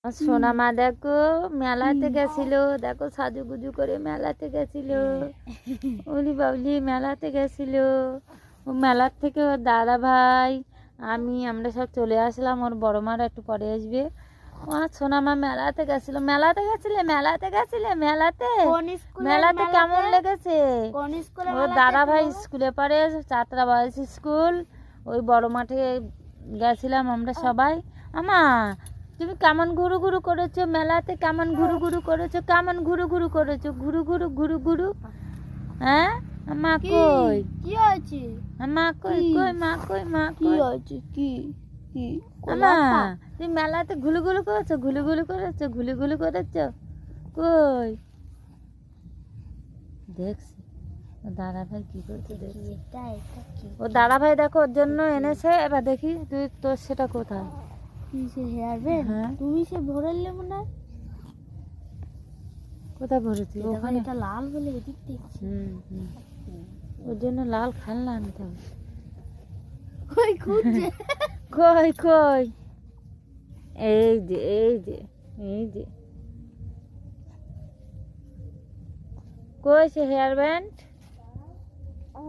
আর সোনা মা দেখো মেলাতে গেছিল, দেখো সাজুগুজু করে মেলাতে গেছিল। ওলি বাবলি মেলাতে গেছিল। ও মেলার থেকে ওর দাদা ভাই আমরা সব চলে আসলাম। ওর বড় মারা একটু পরে আসবে। ও আর সোনা মা মেলাতে গেছিল। মেলাতে মেলাতে কেমন লেগেছে? ওর দাদা ভাই স্কুলে পড়ে, চাতরা বয়স স্কুল। ওই বড় মাঠে গেছিলাম আমরা সবাই। আমা তুমি কেমন ঘুরু ঘুরু করেছো মেলাতে? কেমন ঘুরু ঘুরু করেছো? ঘুরু হ্যাঁ মা কই? কি হয়েছে? মা কই? মা কি হয়েছে? কি আমা তুমি মেলাতে ঘুলু ঘুলু করেছো? কই দেখছি ও দাদা ভাই কি করছে দেখছি। ও দাদা ভাই দেখো ওর জন্য এনেছে। এবার দেখি তুই তোর সেটা কোথায়? Hair band? হ্যাঁ তুমি সে ভরলে মনে হয়। কোথায় ভরেছি? ওখানে এটা লাল বলে এদিক দেখছি। ওর জন্য লাল খেলনা আনতে হবে। ওই খুঁজছে। কই এই যে কই সে হেয়ার ব্যান্ড? ও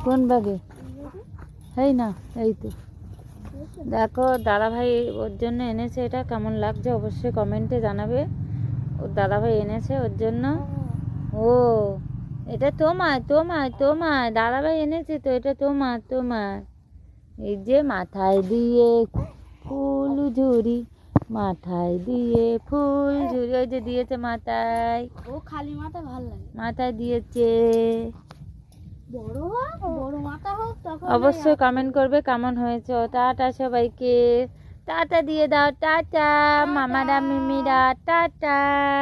কোন ব্যাগে? এই না, এই তো দেখো দাদা ভাই ওর জন্য এনেছে। এটা কেমন লাগছে অবশ্যই কমেন্টে জানাবে। ওর দাদা ভাই এনেছে ওর জন্য। ও এটা তোমার দাদা ভাই এনেছে তো। এটা তোমার এই যে মাথায় দিয়ে ফুল ঝুরি, ওই যে দিয়েছে মাথায়। ও খালি মাথা ভালো লাগে। মাথায় দিয়েছে। বড় মাথা হোক তখন অবশ্যই কমেন্ট করবে কেমন হয়েছে। টাটা সবাইকে, টাটা দিয়ে দাও। টাটা মামারা মিমিরা, টাটা।